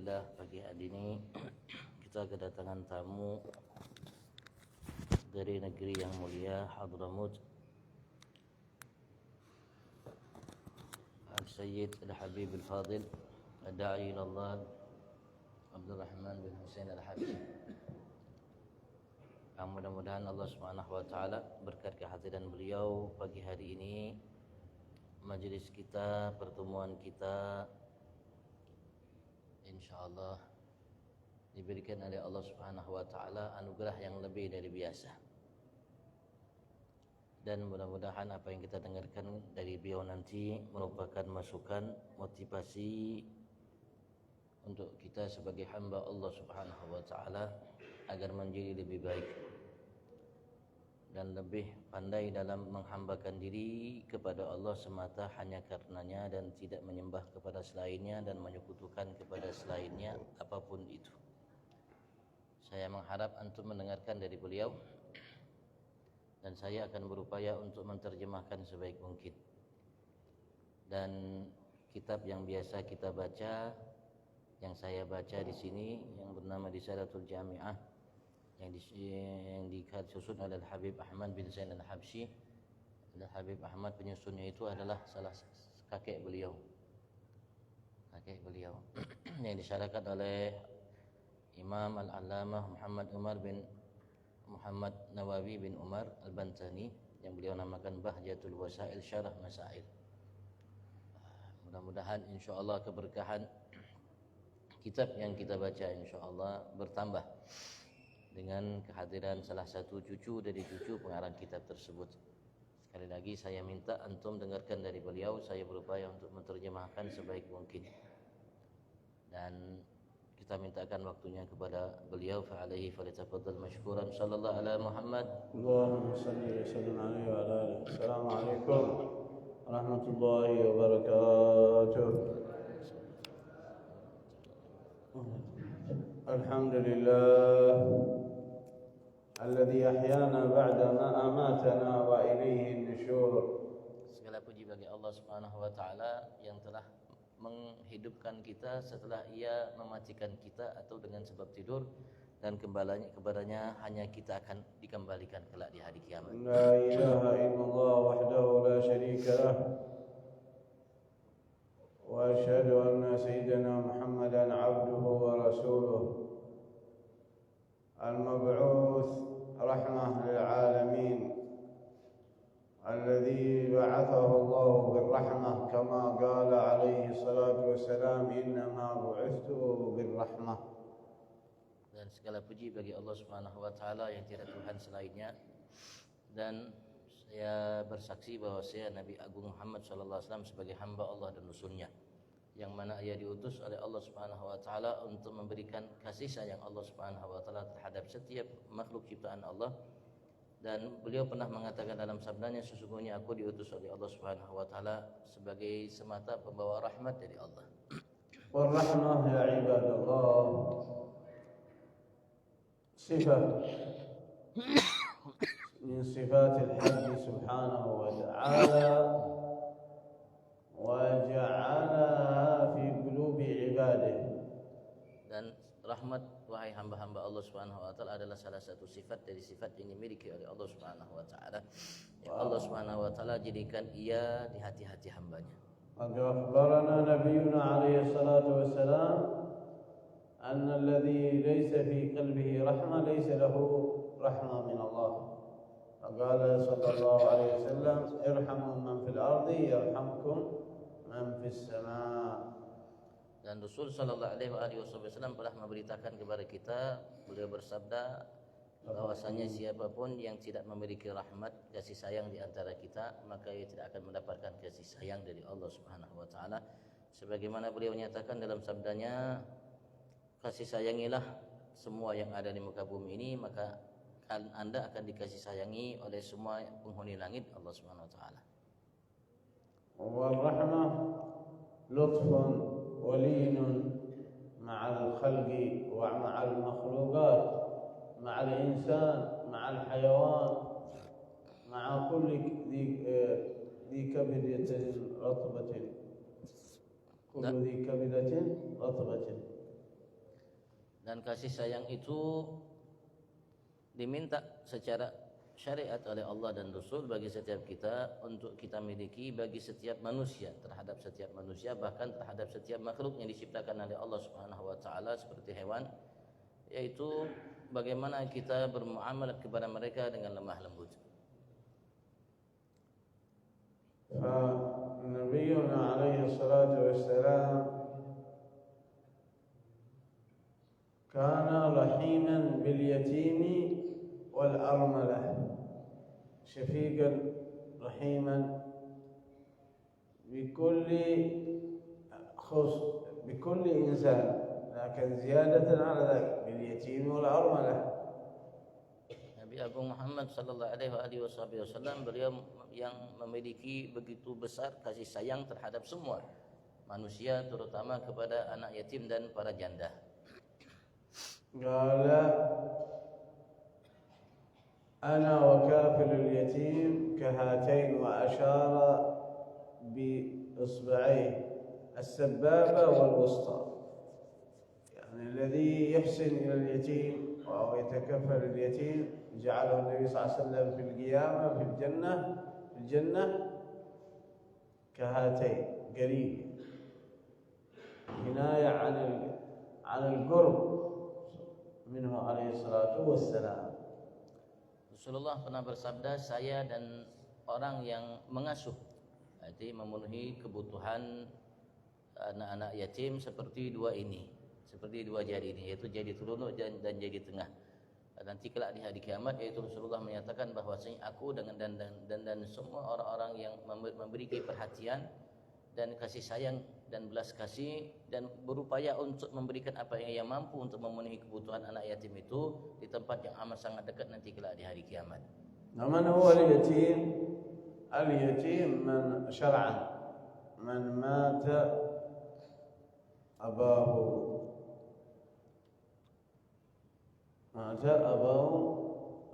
Alhamdulillah pagi hari ini kita kedatangan tamu dari negeri yang mulia Hadramut, Al-Sayyid Al-Habib Al-Fadil Ad-Da'i ilallah Abdul Rahman bin Husain Al-Habib. Mudah-mudahan Allah Subhanahu wa taala berkat kehadiran beliau pagi hari ini, majelis kita, pertemuan kita insyaallah diberikan oleh Allah Subhanahu wa taala anugerah yang lebih dari biasa. Dan mudah-mudahan apa yang kita dengarkan dari beliau nanti merupakan masukan, motivasi untuk kita sebagai hamba Allah Subhanahu wa taala agar menjadi lebih baik dan lebih pandai dalam menghambakan diri kepada Allah semata hanya karenanya dan tidak menyembah kepada selainnya dan menyekutukan kepada selainnya apapun itu. Saya mengharap antum mendengarkan dari beliau dan saya akan berupaya untuk menerjemahkan sebaik mungkin. Dan kitab yang biasa kita baca, yang saya baca di sini yang bernama Risalatul Jami'ah yang disusun oleh Habib Ahmad bin Zain Al-Habsyi. Habib Ahmad penyusunnya itu adalah salah kakek beliau yang disyarahkan oleh Imam Al-Allamah Muhammad Umar bin Muhammad Nawawi bin Umar Al-Bantani yang beliau namakan Bahjatul Wasail Syarah Masail. Mudah-mudahan insyaallah keberkahan kitab yang kita baca insyaallah bertambah dengan kehadiran salah satu cucu dari cucu pengarang kitab tersebut. Sekali lagi saya minta antum dengarkan dari beliau, saya berupaya untuk menerjemahkan sebaik mungkin. Dan kita mintakan waktunya kepada beliau, fa alaihi falyatafaddal mashkuran sallallahu ala Muhammad. Allahumma shalli wa sallim alaihi wa ala alihi. Assalamualaikum warahmatullahi wabarakatuh. Alhamdulillah alladzi ahyana ba'da ma amatana wa ilaihi nusyur. Segala puji bagi Allah Subhanahu wa taala yang telah menghidupkan kita setelah Ia mematikan kita atau dengan sebab tidur, dan kepadanya hanya kita akan dikembalikan kelak di hari kiamat. La ilaha illallah wahdahu la syarika lah. Wa asyhadu anna sayyidina Muhammadan 'abduhu wa rasuluh. المبعوث رحمة للعالمين الذي بعثه الله بالرحمة كما قال عليه الصلاة والسلام إنما بعثت بالرحمة. Dan segala puji bagi Allah Subhanahu wa taala yang tiada Tuhan selainnya, dan saya bersaksi bahwa saya Nabi Agung Muhammad sallallahu alaihi wasallam sebagai hamba Allah dan rasulnya, yang mana ia diutus oleh Allah Subhanahu wa taala untuk memberikan kasih sayang Allah Subhanahu wa taala terhadap setiap makhluk ciptaan Allah. Dan beliau pernah mengatakan dalam sabdanya, sesungguhnya aku diutus oleh Allah Subhanahu wa taala sebagai semata pembawa rahmat dari Allah. Wal rahmah ya ibadallah sifat min sifatil Haqq subhanahu wa ta'ala waja'alaha fi qulubi ibadihi. Dan rahmat, wahai hamba-hamba Allah Subhanahu wa taala, adalah salah satu sifat dari sifat yang dimiliki oleh Allah Subhanahu wa taala, yang Allah Subhanahu wa taala jadikan ia di hati-hati hambanya. Qad akhbarana nabiyyuna alaihi salatu wassalam anna alladhi laysa fi qalbihi rahmah laysa lahu rahmah min Allah. Qala sallallahu alaihi wasallam irhamu man fil ardi yarhamkum man fis sama'. Dan Rasul sallallahu alaihi wasallam pernah memberitakan kepada kita, beliau bersabda bahwasanya siapapun yang tidak memiliki rahmat, kasih sayang di antara kita, maka ia tidak akan mendapatkan kasih sayang dari Allah Subhanahu wa taala. Sebagaimana beliau nyatakan dalam sabdanya, kasih sayangilah semua yang ada di muka bumi ini, maka Anda akan dikasih sayangi oleh semua penghuni langit Allah Subhanahu wa taala. Wa rahmah lutfun walinun ma'al khalqi wa ma'al makhluqat ma'al insan ma'al hayawan ma'a kulli dhi kabidatin ratbatin kullu dhi kabidatin ratbatin. Dan kasih sayang itu diminta secara syariat oleh Allah dan Rasul bagi setiap kita untuk kita miliki bagi setiap manusia, terhadap setiap manusia, bahkan terhadap setiap makhluk yang diciptakan oleh Allah Subhanahu wa taala seperti hewan, yaitu bagaimana kita bermuamalah kepada mereka dengan lemah lembut. فنبينا عليه الصلاة والسلام كان رحيما باليتيم والأرملة، شفيقا رحيما بكل إنسان، لكن زيادة على ذلك باليتيم والأرملة. Nabi Agung Muhammad sallallahu alaihi wasallam beliau yang memiliki begitu besar kasih sayang terhadap semua manusia, terutama kepada anak yatim dan para janda. قال أنا وكافل اليتيم كهاتين، وأشار بإصبعيه السبابة والوسطى، يعني الذي يحسن إلى اليتيم أو يتكفل اليتيم جعله النبي صلى الله عليه وسلم في القيامة في الجنة كهاتين، قريب، كناية عن القرب منه عليه الصلاة والسلام. Rasulullah pernah bersabda, saya dan orang yang mengasuh, arti memenuhi kebutuhan anak-anak yatim seperti dua ini, seperti dua jari ini, yaitu jari telunjuk dan jari tengah. Nanti kelak di hari kiamat, yaitu Rasulullah menyatakan bahwasanya aku dan semua orang-orang yang memberi perhatian dan kasih sayang dan belas kasih dan berupaya untuk memberikan apa yang ia mampu untuk memenuhi kebutuhan anak yatim itu di tempat yang amat sangat dekat nanti kelak di hari kiamat. Man huwa al-yatim? Al-yatim man syar'an man mata abahu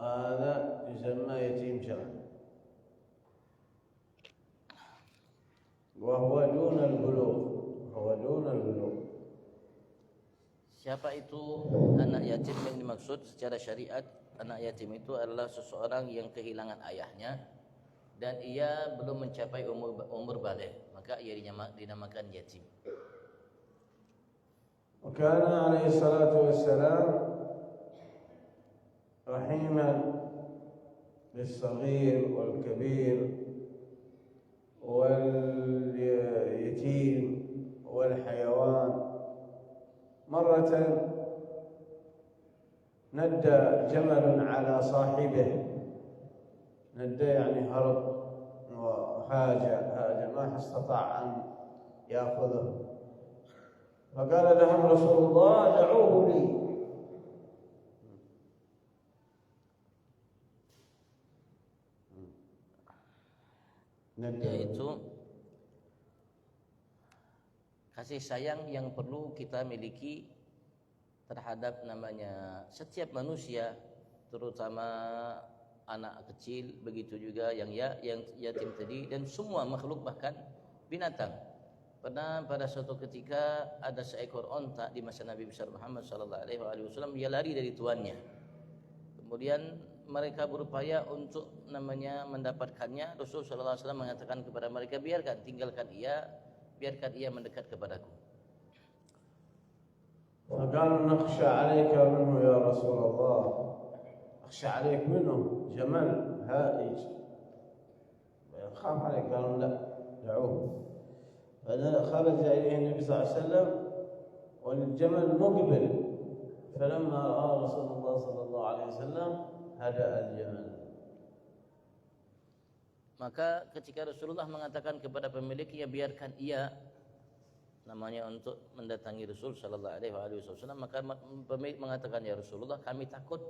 هذا يسمى يتيم شرعا، وهو دون البلوغ. Siapa itu anak yatim yang dimaksud secara syariat? Anak yatim itu adalah seseorang yang kehilangan ayahnya dan ia belum mencapai umur baligh, maka ia dinamakan yatim. وكان عليه الصلاة والسلام رحيما بالصغير والكبير واليتيم والحيوان. مرة ندى جمل على صاحبه، ندى يعني هرب وحاجة ما استطاع أن يأخذه، فقال لهم رسول الله دعوه لي. Yaitu kasih sayang yang perlu kita miliki terhadap namanya setiap manusia, terutama anak kecil, begitu juga yang yatim tadi dan semua makhluk bahkan binatang. Pernah pada suatu ketika ada seekor onta di masa Nabi besar Muhammad sallallahu alaihi wasallam, dia lari dari tuannya. Kemudian mereka berupaya untuk mendapatkannya. Rasul sallallahu alaihi wasallam mengatakan kepada mereka, tinggalkan ia, biarkan ia mendekat kepadaku. فقالوا نخشى عليك منه يا رسول الله، أخشى عليك منه، جمل هائج خاف عليك. قالوا لا دعوه. فخرج إليه النبي صلى الله عليه وسلم والجمل مقبل، فلما رأى رسول الله صلى الله عليه وسلم هدأ الجمل. Maka ketika Rasulullah mengatakan kepada pemiliknya, biarkan ia untuk mendatangi Rasul sallallahu alaihi wasallam, maka pemilik mengatakan, ya Rasulullah, kami takut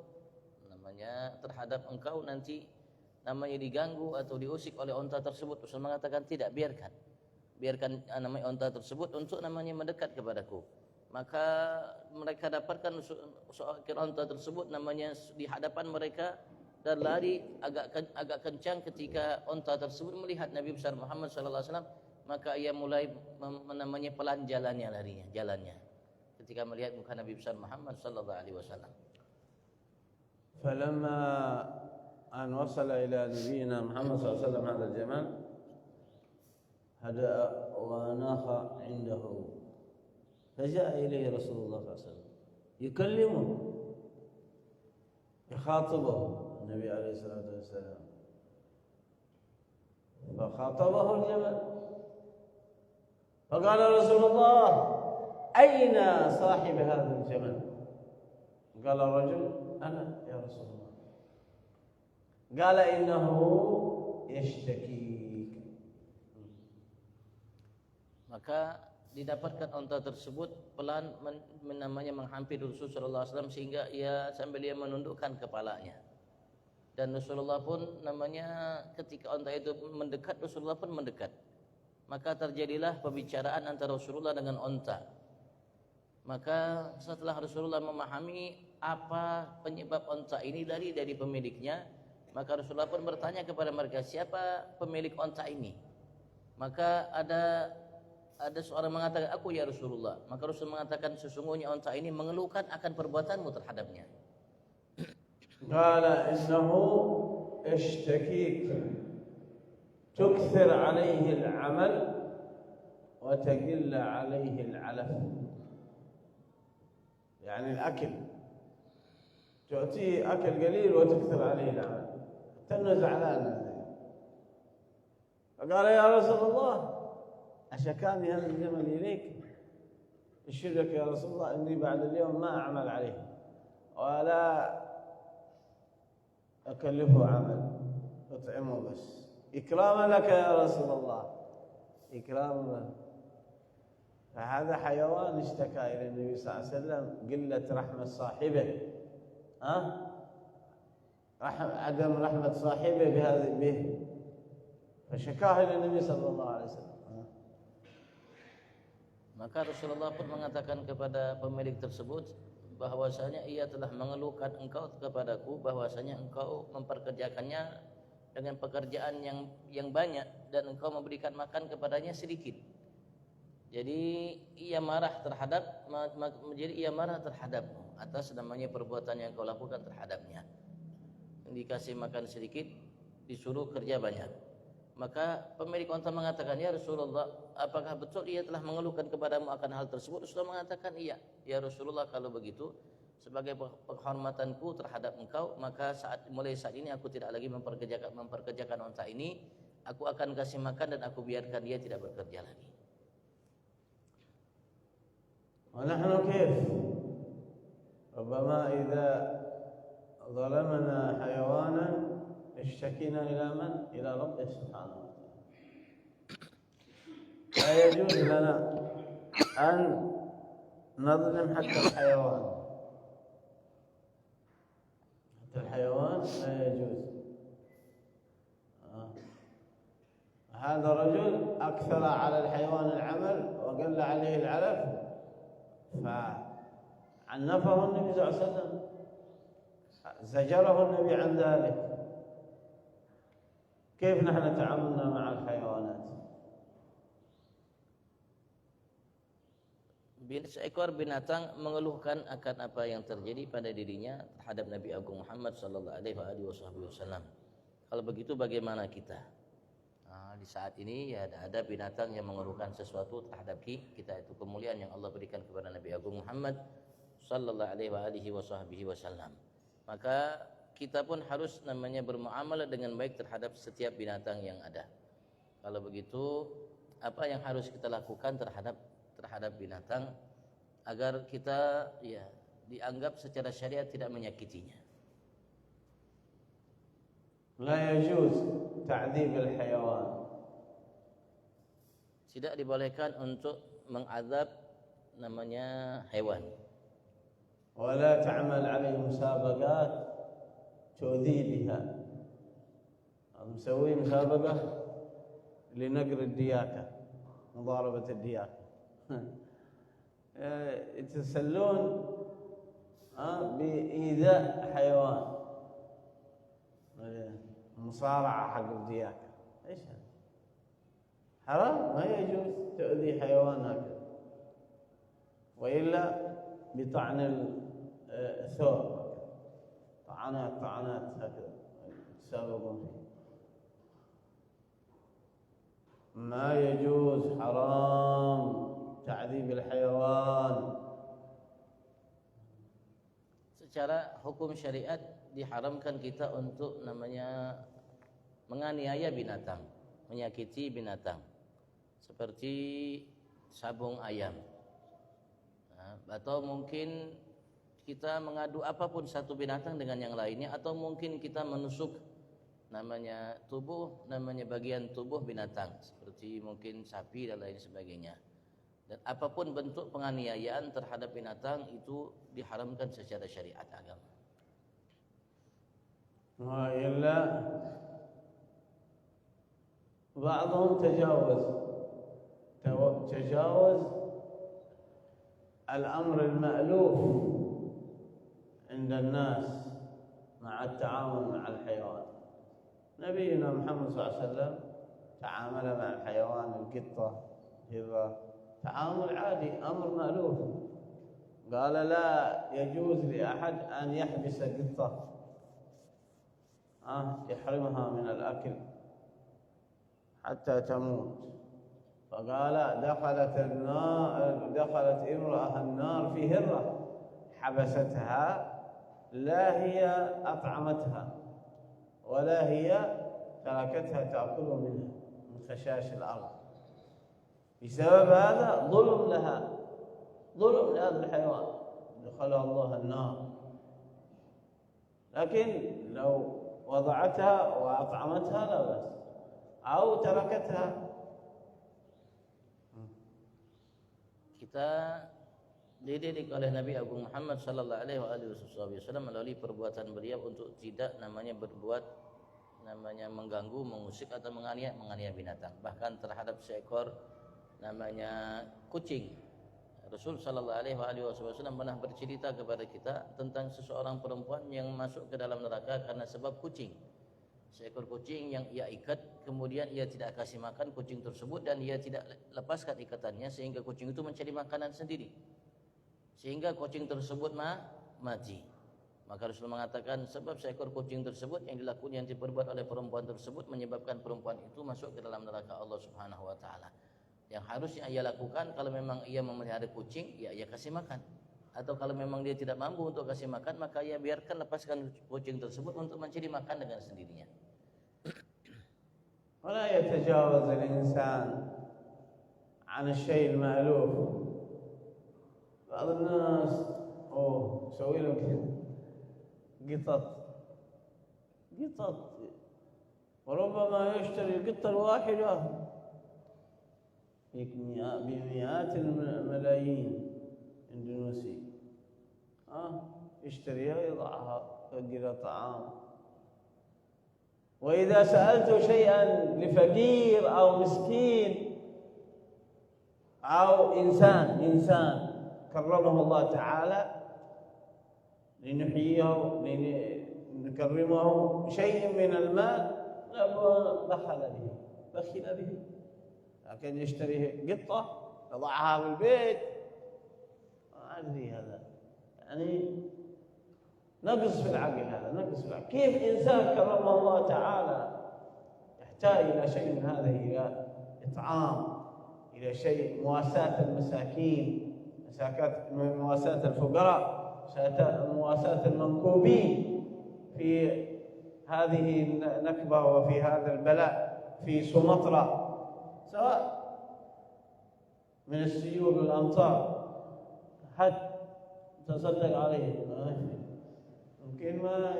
terhadap engkau nanti diganggu atau diusik oleh onta tersebut. Rasul mengatakan, tidak, biarkan onta tersebut untuk mendekat kepadaku. Maka mereka dapatkan seekor onta tersebut di hadapan mereka dan lari agak kencang. Ketika onta tersebut melihat Nabi besar Muhammad sallallahu alaihi wasallam, maka ia mulai pelan jalannya. ketika melihat muka Nabi besar Muhammad sallallahu alaihi wasallam. فلما أن وصل إلى نبينا محمد صلى الله عليه وسلم هذا الجمل هدأ وناخ عنده فجاء إليه رسول الله صلى الله عليه وسلم يكلمه يخاطبه النبي عليه الصلاة والسلام فخاطبه الجمل فقال رسول الله أين صاحب هذا الجمل؟ قال الرجل أنا يا رسول الله. قال إنه يشتكيك. Maka didapatkan unta tersebut pelan namanya menghampiri Rasulullah SAW sehingga sambil dia menundukkan kepalanya. Dan Rasulullah pun namanya ketika unta itu mendekat, Rasulullah pun mendekat. Maka terjadilah pembicaraan antara Rasulullah dengan unta. Maka setelah Rasulullah memahami apa penyebab unta ini dari pemiliknya, maka Rasulullah pun bertanya kepada mereka, siapa pemilik unta ini? Maka ada seorang mengatakan, aku ya Rasulullah. Maka Rasul mengatakan, sesungguhnya unta ini mengeluhkan akan perbuatanmu terhadapnya. Qala innahu ishtakik tukthir alaihi al-amal wa taqil alaihi al-alaf. يعني الأكل تعطيه أكل قليل وتكثر عليه العمل تنزع زعلان. فقال يا رسول الله أشكاني هذا الجمل إليك اشهدك يا رسول الله إني بعد اليوم ما أعمل عليه ولا أكلفه عمل أطعمه بس إكراما لك يا رسول الله إكراما لك. فهذا حيوان اشتكى إلى النبي صلى الله عليه وسلم قلة رحمة صاحبه عدم رحمة صاحبه به فشكاه إلى النبي صلى الله عليه وسلم. Maka Rasulullah pun mengatakan kepada pemilik tersebut bahwasanya ia telah mengeluhkan engkau kepadaku bahwasanya engkau memperkerjakannya dengan pekerjaan yang banyak dan engkau memberikan makan kepadanya sedikit. Jadi ia marah terhadapmu atas namanya perbuatan yang kau lakukan terhadapnya. Dikasih makan sedikit, disuruh kerja banyak. Maka pemilik unta mengatakan, ya Rasulullah, apakah betul ia telah mengeluhkan kepadamu akan hal tersebut? Rasulullah mengatakan, iya. Ya Rasulullah, kalau begitu sebagai penghormatanku terhadap engkau, maka mulai saat ini aku tidak lagi memperkerjakan unta ini. Aku akan kasih makan dan aku biarkan dia tidak bekerja lagi. ونحن كيف ربما إذا ظلمنا حيوانا اشتكينا إلى من؟ إلى ربه سبحانه وتعالى. لا يجوز لنا أن نظلم حتى الحيوان. حتى الحيوان لا يجوز. هذا رجل أكثر على الحيوان العمل وقل عليه العلف فعنفه النبي صلى الله عليه وسلم زجره النبي عن ذلك. كيف نحن تعاملنا مع الحيوانات؟ Seekor binatang mengeluhkan akan apa yang terjadi pada dirinya terhadap Nabi Agung Muhammad sallallahu alaihi wasallam. Kalau begitu bagaimana kita? Di saat ini ya ada binatang yang mengeluhkan sesuatu terhadap kita, itu kemuliaan yang Allah berikan kepada Nabi Agung Muhammad sallallahu alaihi wasallam. Maka kita pun harus namanya bermuamalah dengan baik terhadap setiap binatang yang ada. Kalau begitu, apa yang harus kita lakukan terhadap binatang agar kita ya dianggap secara syariat tidak menyakitinya? La yajuz ta'dzib al-hayawan. Tidak dibolehkan untuk mengazab namanya hewan. Wala ta'mal 'alaihi musabaqat tu'dhi biha. مسوي مسابقة لنقر الدياكة، مضاربة الدياكة. يتسلون بإيذاء حيوان، مصارعة حق الدياكة. ايش هذا؟ حرام، ما يجوز تؤذي حيوان هكذا. وإلا بطعن الثوب، طعنات هكذا يتسابقون فيه. ما يجوز، حرام تعذيب الحيوان. Secara hukum syariat diharamkan kita untuk namanya menganiaya binatang, menyakiti binatang, seperti sabung ayam. Atau mungkin kita mengadu apapun satu binatang dengan yang lainnya, atau mungkin kita menusuk namanya bagian tubuh binatang seperti mungkin sapi dan lain sebagainya. Dan apapun bentuk penganiayaan terhadap binatang itu diharamkan secara syariat agama. وإلا بعضهم تجاوز الأمر المألوف عند الناس مع التعامل مع الحيوان. نبينا محمد صلى الله عليه وسلم تعامل مع الحيوان، القطة هذا تعامل عادي، أمر مألوف. قال لا يجوز لأحد أن يحبس قطة يحرمها من الأكل حتى تموت. فقال دخلت امرأة النار في هرة حبستها، لا هي أطعمتها ولا هي تركتها تأكل منها من خشاش الأرض. بسبب هذا ظلم لهذا الحيوان، دخلها الله النار. لكن لو وضعتها وأطعمتها لا بأس، أو تركتها. Kita dididik oleh Nabi Agung Muhammad sallallahu alaihi wasallam melalui perbuatan beliau untuk tidak mengganggu, mengusik atau menganiaya binatang, bahkan terhadap seekor namanya kucing. Rasul sallallahu alaihi wasallam pernah bercerita kepada kita tentang seseorang perempuan yang masuk ke dalam neraka karena sebab kucing. Seekor kucing yang ia ikat, kemudian ia tidak kasih makan kucing tersebut dan ia tidak lepaskan ikatannya sehingga kucing itu mencari makanan sendiri, sehingga kucing tersebut mati. Maka Rasul mengatakan sebab seekor kucing tersebut yang diperbuat oleh perempuan tersebut menyebabkan perempuan itu masuk ke dalam neraka Allah Subhanahu wa taala. Yang harusnya ia lakukan kalau memang ia memelihara kucing, ya ia kasih makan. Atau kalau memang dia tidak mampu untuk kasih makan, maka ia lepaskan kucing tersebut untuk mencari makan dengan sendirinya. ولا يتجاوز الإنسان عن الشيء المألوف. بعض الناس يسوي له قطط، وربما يشتري القطة الواحدة بمئات الملايين اندونيسي، يشتريها يضعها يقدر طعام. وإذا سألت شيئا لفقير أو مسكين أو إنسان كرمه الله تعالى لنحييه لنكرمه شيء من المال، بخل به. لكن يشتري قطة يضعها في البيت، ما أدري هذا يعني نقص في العقل. كيف إنسان كرمه الله تعالى يحتاج إلى شيء من هذا، إلى إطعام، إلى شيء مواساة المساكين، مواساة الفقراء، مواساة المنكوبين في هذه النكبة وفي هذا البلاء في سمطرة، سواء من السيول والأمطار، حد تصدق عليه ممكن ما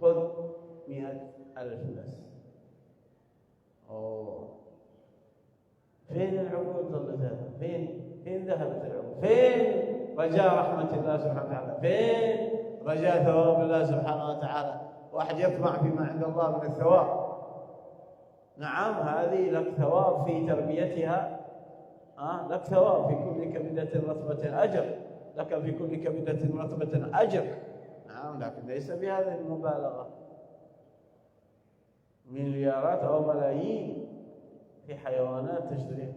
خذ 100,000 بس. فين العقول ظلتها؟ فين ذهبت العقول؟ فين رجاء رحمة الله سبحانه وتعالى؟ فين رجاء ثواب الله سبحانه وتعالى؟ واحد يطمع فيما عند الله من الثواب. نعم، هذه لك ثواب في تربيتها، لك ثواب في كل كبدة رطبة أجر، لك في كل كبدة رطبة أجر. نعم، لكن ليس بهذه المبالغة، مليارات أو ملايين في حيوانات تشتريها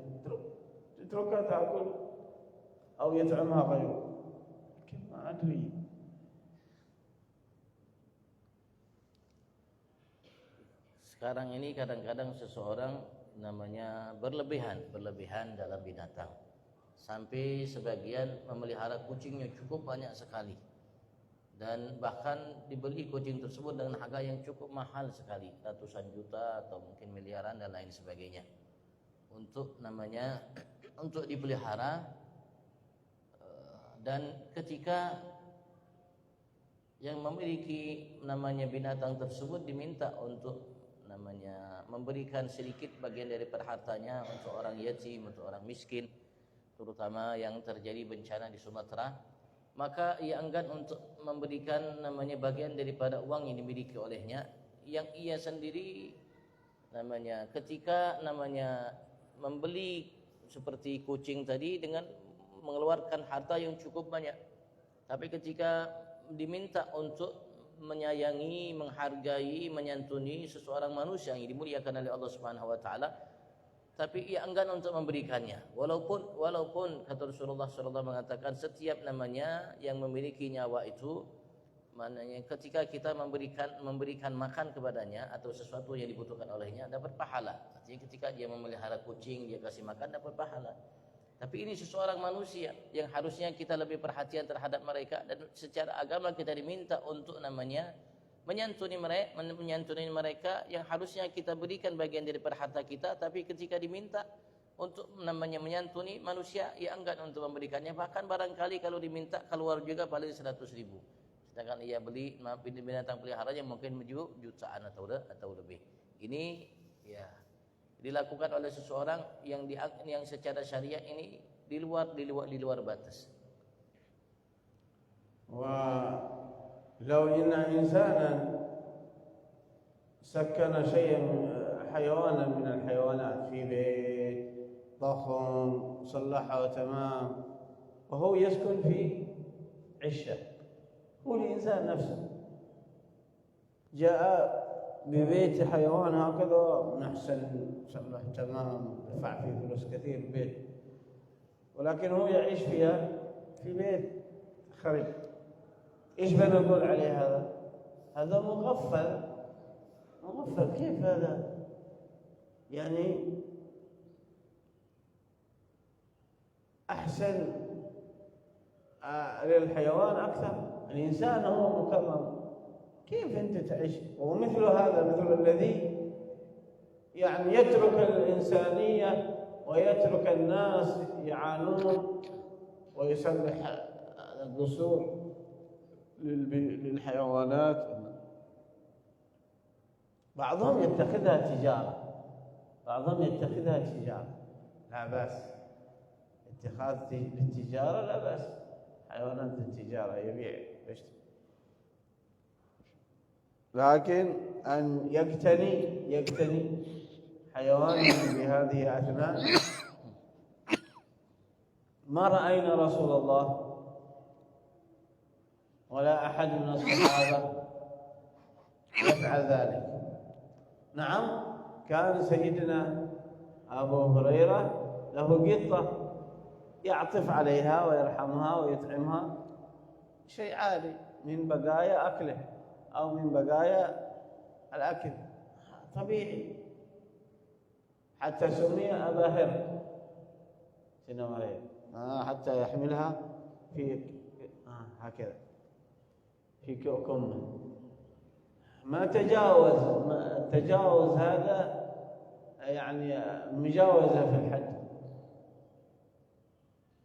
تتركها تأكل أو يطعمها غيره، لكن ما أدري. Sekarang ini kadang-kadang seseorang namanya berlebihan dalam binatang. Sampai sebagian memelihara kucingnya cukup banyak sekali. Dan bahkan dibeli kucing tersebut dengan harga yang cukup mahal sekali, ratusan juta atau mungkin miliaran dan lain sebagainya. Untuk dipelihara, dan ketika yang memiliki namanya binatang tersebut diminta untuk memberikan sedikit bagian daripada hartanya untuk orang yatim, untuk orang miskin, terutama yang terjadi bencana di Sumatera, maka ia enggan untuk memberikan bagian daripada uang yang dimiliki olehnya, yang ia sendiri ketika membeli seperti kucing tadi dengan mengeluarkan harta yang cukup banyak. Tapi ketika diminta untuk menyayangi, menghargai, menyantuni seseorang manusia yang dimuliakan oleh Allah Subhanahu wa taala, tapi ia enggan untuk memberikannya. Walaupun kata Rasulullah sallallahu mengatakan setiap yang memiliki nyawa itu, maknanya ketika kita memberikan makan kepadanya atau sesuatu yang dibutuhkan olehnya dapat pahala. Artinya ketika dia memelihara kucing, dia kasih makan dapat pahala. Tapi ini seseorang manusia yang harusnya kita lebih perhatian terhadap mereka, dan secara agama kita diminta untuk menyantuni mereka yang harusnya kita berikan bagian daripada harta kita, tapi ketika diminta untuk menyantuni manusia, ia enggan untuk memberikannya. Bahkan barangkali kalau diminta keluar juga paling 100.000. Sedangkan ia beli binatang peliharaannya mungkin jutaan atau lebih. Ini ya dilakukan oleh seseorang yang secara syariah ini di luar batas. ولو إن إنسانا سكن حيوانا من الحيوانات في بيت ضخم صلحه تمام وهو يسكن في عشة، هو الإنسان نفسه جاء ببيت حيوان هكذا نحسن صلح تمام دفع فيه فلوس كثير بيت، ولكن هو يعيش فيها في بيت خرب. ايش بنقول عليه هذا مغفل. كيف هذا؟ يعني احسن للحيوان اكثر. الانسان هو مكرم، كيف انت تعيش؟ ومثل هذا مثل الذي يعني يترك الإنسانية ويترك الناس يعانون ويصلح القصور للحيوانات. بعضهم يتخذها تجارة، لا بأس. اتخاذ للتجارة لا بأس، حيوانات التجارة يبيع ويشتري، لكن أن يقتني حيوان بهذه الأثناء. ما رأينا رسول الله ولا أحد من الصحابة يفعل ذلك. نعم، كان سيدنا أبو هريرة له قطة يعطف عليها ويرحمها ويطعمها، شيء عادي من بقايا أكله أو من بقايا الأكل، طبيعي. حتى سمي أبا هر حتى يحملها في هكذا في كمه. ما تجاوز هذا يعني مجاوزة في الحد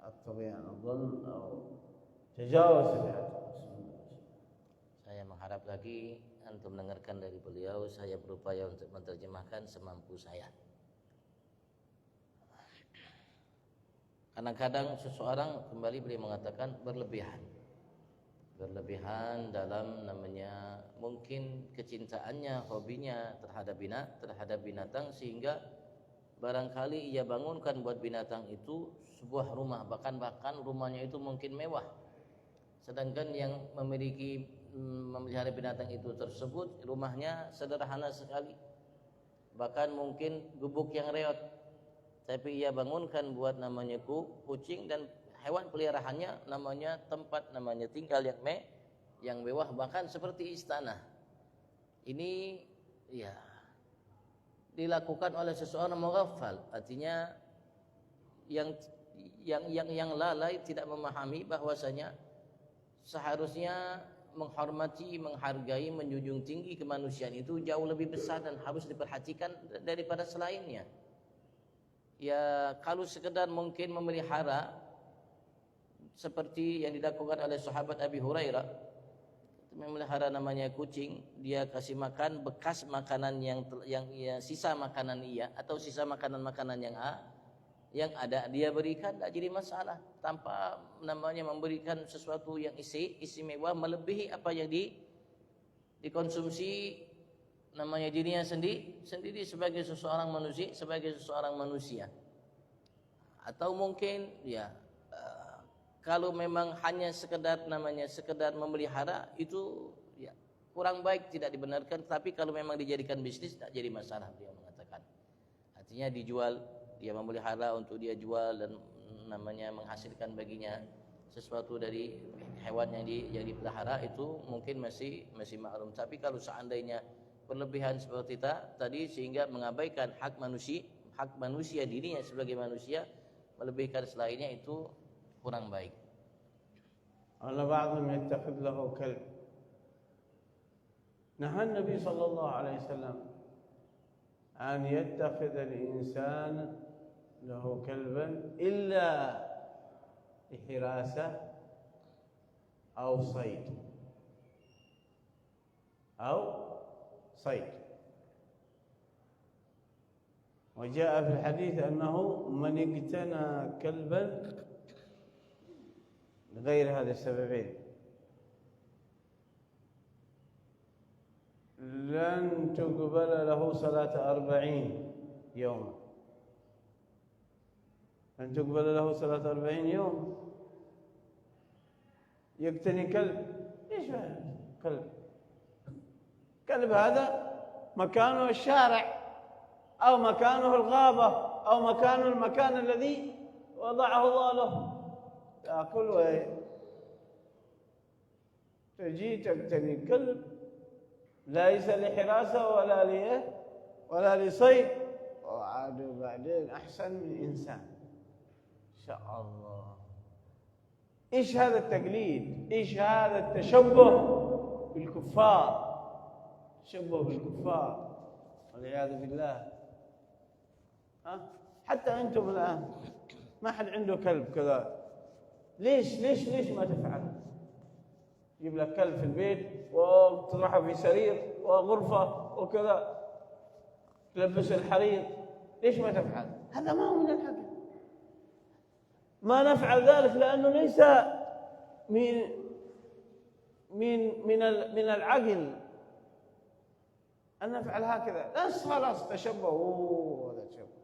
الطبيعي أظن، أو تجاوز في الحد. Saya mengharap lagi antum mendengarkan dari beliau, saya berupaya untuk menerjemahkan semampu saya. Kadang-kadang seseorang, kembali beliau mengatakan, berlebihan dalam mungkin kecintaannya, hobinya terhadap binatang, sehingga barangkali ia bangunkan buat binatang itu sebuah rumah, bahkan rumahnya itu mungkin mewah, sedangkan yang memelihara binatang itu tersebut rumahnya sederhana sekali, bahkan mungkin gubuk yang reot, tapi ia bangunkan buat kucing, dan hewan peliharaannya namanya tempat namanya tinggal yang mewah, bahkan seperti istana. Ini ya dilakukan oleh seseorang mughaffal, artinya yang lalai, tidak memahami bahwasanya seharusnya menghormati, menghargai, menjunjung tinggi kemanusiaan itu jauh lebih besar dan harus diperhatikan daripada selainnya. Ya kalau sekedar mungkin memelihara seperti yang dilakukan oleh sahabat Abi Hurairah, memelihara namanya kucing, dia kasih makan bekas makanan yang sisa makanan atau sisa makanan yang ada dia berikan, tidak jadi masalah, tanpa namanya memberikan sesuatu yang istimewa melebihi apa yang dikonsumsi namanya dirinya sendiri sebagai seseorang manusia. Atau mungkin ya kalau memang hanya sekedar memelihara itu ya kurang baik, tidak dibenarkan. Tapi kalau memang dijadikan bisnis tidak jadi masalah, dia mengatakan. Artinya dijual, dia memelihara untuk dia jual dan namanya menghasilkan baginya sesuatu dari hewan yang dipelihara, itu mungkin masih maklum. Tapi kalau seandainya berlebihan seperti tadi sehingga mengabaikan hak manusia dirinya sebagai manusia, melebihkan selainnya, itu kurang baik. Allah ba'dhum yattakhidh lahu kalb. Naha Nabi sallallahu alaihi wasallam an yattakhidh al-insan lahu kalban illa lihirasah أو صيد. وجاء في الحديث أنه من اقتنى كلبا لغير هذه السببين لن تقبل له صلاة 40 يوما. لن تقبل له صلاة 40 يوم. يقتني كلب، ايش كلب هذا مكانه الشارع أو مكانه الغابة أو مكانه المكان الذي وضعه الله له، تأكل تجي تقتني كلب ليس لحراسة ولا لصيد، وعاد بعدين أحسن من إنسان إن شاء الله. إيش هذا التقليد؟ إيش هذا التشبه بالكفار؟ تشبه بالكفار والعياذ بالله. حتى أنتم الآن ما حد عنده كلب كذا، ليش ما تفعل؟ يجيب لك كلب في البيت وتروحه في سرير وغرفة وكذا، تلبس الحرير، ليش ما تفعل؟ هذا ما هو من الحق. ما نفعل ذلك لأنه ليس من العقل أن نفعل هكذا. بس خلاص تشبهوا، هذا تشبه.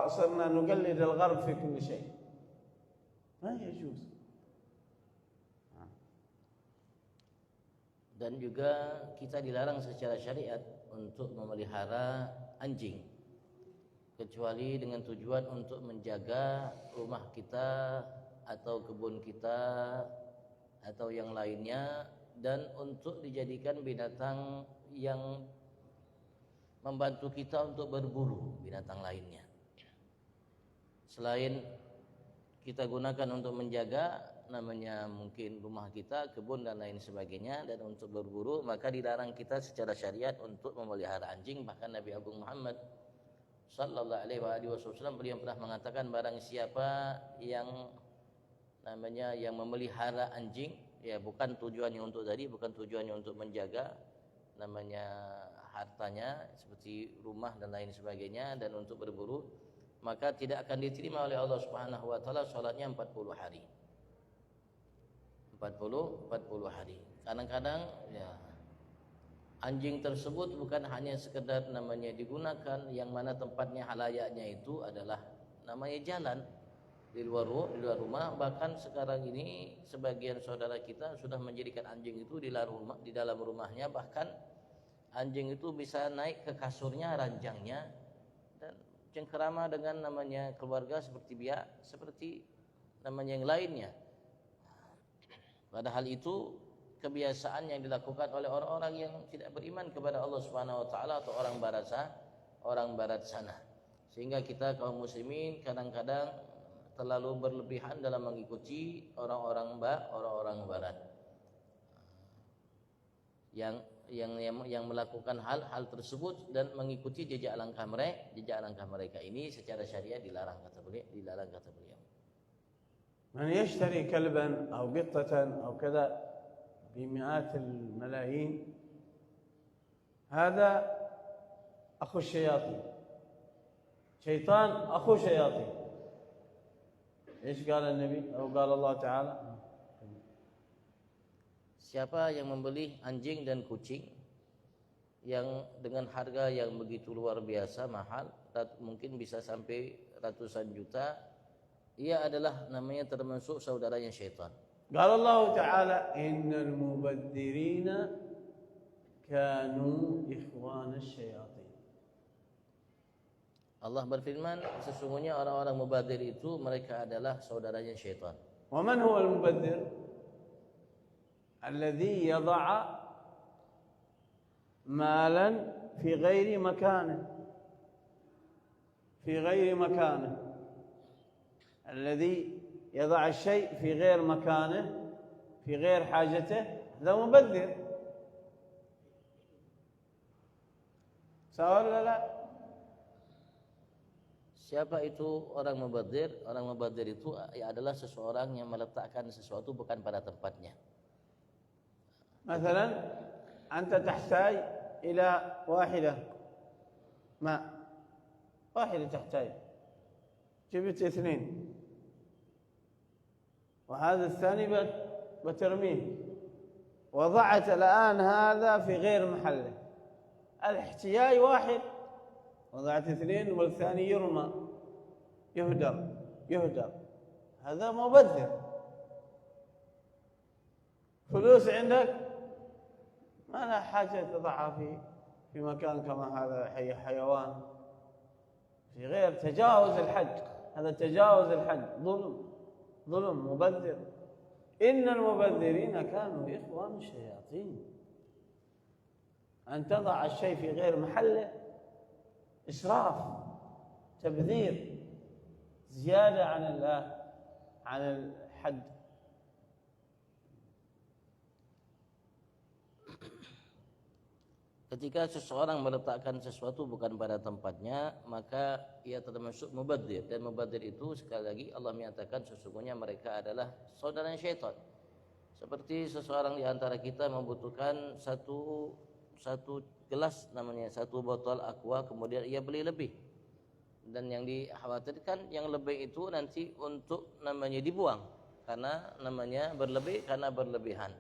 صرنا نقلد الغرب في كل شيء، ما يجوز. Dan juga kita dilarang secara syariat untuk memelihara anjing, kecuali dengan tujuan untuk menjaga rumah kita atau kebun kita atau yang lainnya, dan untuk dijadikan binatang yang membantu kita untuk berburu binatang lainnya. Selain kita gunakan untuk menjaga namanya mungkin rumah kita, kebun dan lain sebagainya, dan untuk berburu, maka dilarang kita secara syariat untuk memelihara anjing. Bahkan Nabi Agung Muhammad sallallahu alaihi wasallam beliau pernah mengatakan, barang siapa yang memelihara anjing, ya bukan tujuannya untuk menjaga namanya hartanya seperti rumah dan lain sebagainya, dan untuk berburu, maka tidak akan diterima oleh Allah Subhanahu wa taala salatnya 40 hari. 40 hari. Kadang-kadang ya anjing tersebut bukan hanya sekedar namanya digunakan, yang mana tempatnya halayaknya itu adalah namanya jalan di luar rumah. Bahkan sekarang ini sebagian saudara kita sudah menjadikan anjing itu di dalam rumahnya. Bahkan anjing itu bisa naik ke kasurnya, ranjangnya, dan cengkerama dengan namanya keluarga seperti namanya yang lainnya. Padahal itu kebiasaan yang dilakukan oleh orang-orang yang tidak beriman kepada Allah Subhanahu wa taala atau orang barat sana. Sehingga kita kaum muslimin kadang-kadang terlalu berlebihan dalam mengikuti orang-orang barat yang melakukan hal-hal tersebut dan mengikuti jejak langkah mereka ini secara syariat dilarang kata beliau. من يشتري كلبا أو قطة أو كذا بمئات الملايين هذا أخو الشياطين شيطان أخو شياطين إيش قال النبي أو قال الله تعالى siapa yang membeli anjing dan kucing yang dengan harga yang begitu luar biasa mahal, mungkin bisa sampai ratusan juta, ia adalah namanya termasuk saudaranya syaitan. قال الله تعالى إن المبذرين كانوا إخوان الشياطين. Allah berfirman, sesungguhnya orang-orang mubadzir itu mereka adalah saudaranya syaitan. ومن هو المبذر؟ الذي يضع مالا في غير مكانه الذي يضع الشيء في غير مكانه في غير حاجته هذا مبذر صح ولا لا؟ Siapa itu orang mubadzir? Orang mubadzir itu adalah seseorang yang meletakkan sesuatu bukan pada tempatnya. مثلا أنت تحتاج إلى واحدة ماء واحدة تحتاج جبت 2 وهذا الثاني بترميه وضعت الآن هذا في غير محله الاحتياج واحد وضعت 2 والثاني يرمى يهدر هذا مبذر فلوس عندك ما لها حاجة تضعها في مكان كما هذا حيوان في غير تجاوز الحد هذا تجاوز الحد ظلم مبذر إن المبذرين كانوا إخوان الشياطين أن تضع الشيء في غير محله إسراف تبذير زيادة عن الحد. Ketika seseorang meletakkan sesuatu bukan pada tempatnya, maka ia termasuk mubadzir. Dan mubadzir itu sekali lagi Allah menyatakan sesungguhnya mereka adalah saudara syaitan. Seperti seseorang di antara kita membutuhkan satu gelas namanya, satu botol aqua, kemudian ia beli lebih. Dan yang dikhawatirkan yang lebih itu nanti untuk namanya dibuang karena namanya berlebihan.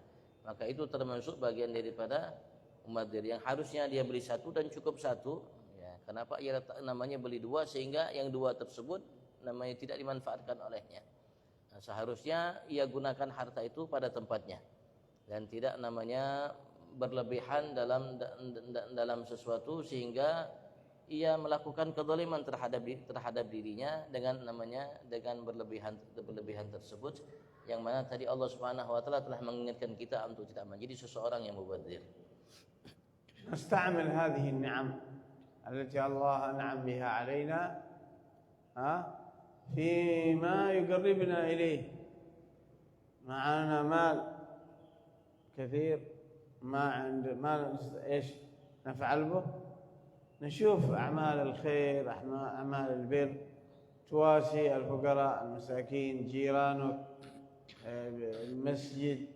Maka itu termasuk bagian daripada mubadzir yang harusnya dia beli satu dan cukup satu, ya, kenapa ia namanya beli 2 sehingga yang 2 tersebut namanya tidak dimanfaatkan olehnya. Nah, seharusnya ia gunakan harta itu pada tempatnya dan tidak namanya berlebihan dalam sesuatu sehingga ia melakukan kezaliman terhadap dirinya dengan berlebihan tersebut, yang mana tadi Allah Subhanahu wa taala telah mengingatkan kita untuk tidak menjadi seseorang yang mubadzir. نستعمل هذه النعم التي الله أنعم بها علينا فيما يقربنا إليه. معنا مال كثير ما إيش نفعل به؟ نشوف أعمال الخير أعمال البر تواسي الفقراء المساكين جيرانك المسجد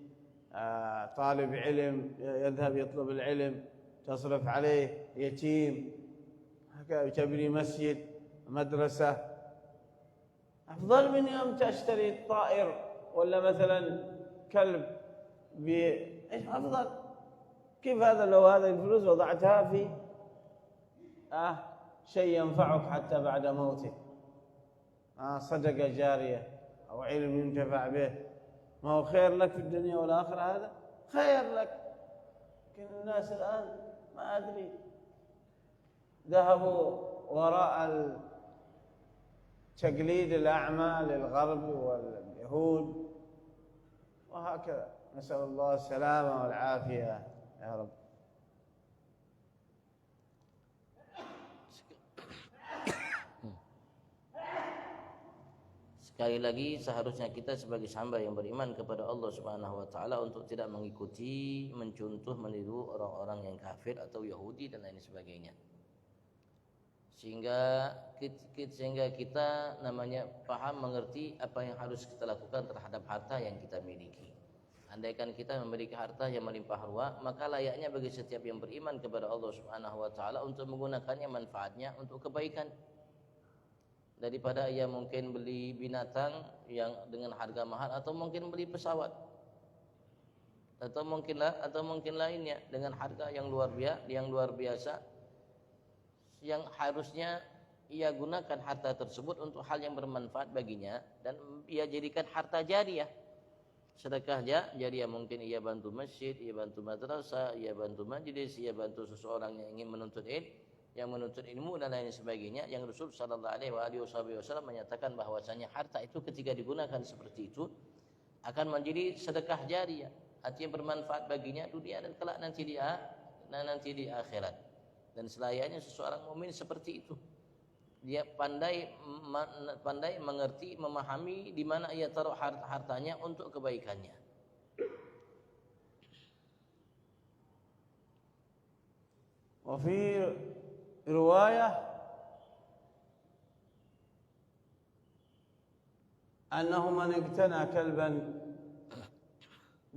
طالب علم يذهب يطلب العلم تصرف عليه يتيم تبني مسجد مدرسة أفضل من يوم تشتري طائر ولا مثلا كلب أفضل. كيف هذا لو هذه الفلوس وضعتها في شيء ينفعك حتى بعد موتك، صدقة جارية أو علم ينتفع به، ما هو خير لك في الدنيا والآخرة؟ هذا خير لك. لكن الناس الآن ما أدري ذهبوا وراء تقليد الأعمى للغرب واليهود وهكذا. نسأل الله السلامة والعافية يا رب. Sekali lagi, seharusnya kita sebagai hamba yang beriman kepada Allah Subhanahu wa taala untuk tidak mengikuti, mencontoh, meniru orang-orang yang kafir atau Yahudi dan lain sebagainya. Sehingga kita namanya paham, mengerti apa yang harus kita lakukan terhadap harta yang kita miliki. Andaikan kita memiliki harta yang melimpah ruah, maka layaknya bagi setiap yang beriman kepada Allah Subhanahu wa taala untuk menggunakannya, manfaatnya untuk kebaikan. Daripada ia mungkin beli binatang yang dengan harga mahal, atau mungkin beli pesawat, atau mungkin lainnya dengan harga yang luar biasa, yang harusnya ia gunakan harta tersebut untuk hal yang bermanfaat baginya dan ia jadikan harta jariah, sedekah jariah. Mungkin ia bantu masjid, ia bantu madrasah, ia bantu majlis, ia bantu seseorang yang ingin menuntut ilmu dan lain sebagainya. Yang Rasul sallallahu alaihi wasallam menyatakan bahwasanya harta itu ketika digunakan seperti itu akan menjadi sedekah jariah, artinya bermanfaat baginya dunia dan kelak nanti di akhirat. Dan selayaknya seseorang mukmin seperti itu. Dia pandai mengerti, memahami di mana ia taruh hartanya untuk kebaikannya. وفي رواية أنه من اقتنى كلبا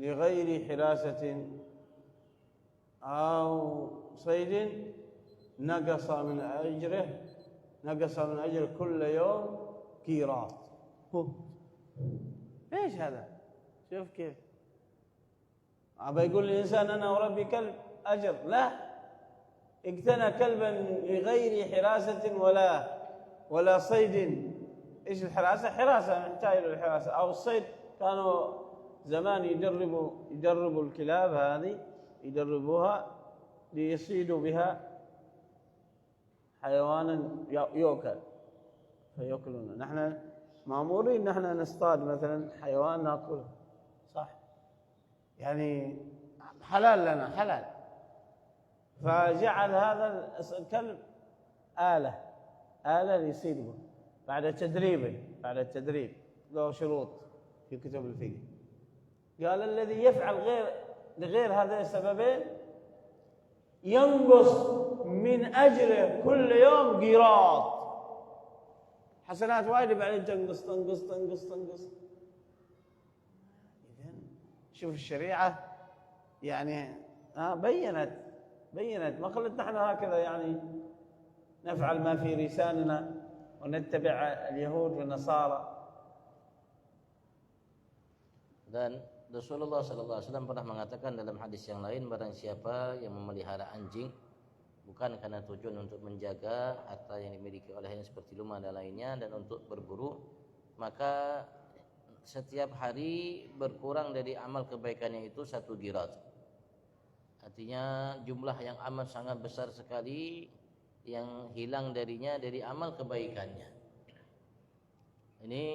لغير حراسة أو صيد نقص من أجره كل يوم قيراط. ايش هذا؟ شوف كيف أبى يقول الإنسان أنا أربي كلب أجر، لا، اقتنى كلبا لغير حراسة ولا صيد. ايش الحراسة؟ حراسة نحتاج للحراسة، أو الصيد. كانوا زمان يدربوا الكلاب هذه، يدربوها ليصيدوا بها حيوانا يؤكل فيأكلونه. نحن مأمورين نحن نصطاد مثلا حيوان نأكله، صح؟ يعني حلال لنا، حلال. فجعل هذا الكلب آلة ليصيد به بعد التدريب له شروط في كتب الفقه. قال الذي يفعل لغير هذين السببين ينقص من أجره كل يوم قيراط. حسنات وايد بعدين تنقص. إذن شوف الشريعة يعني بينت، ما خلت نحن هكذا يعني نفعل ما في لساننا ونتبع اليهود والنصارى. Dan Rasulullah sallallahu alaihi wasallam pernah mengatakan dalam hadis yang lain, barang siapa yang memelihara anjing bukan karena tujuan untuk menjaga harta yang dimiliki olehnya seperti rumah dan lainnya dan untuk berburu, maka setiap hari berkurang dari amal kebaikannya itu 1 qirat. Artinya jumlah yang amat sangat besar sekali yang hilang darinya dari amal kebaikannya. Ini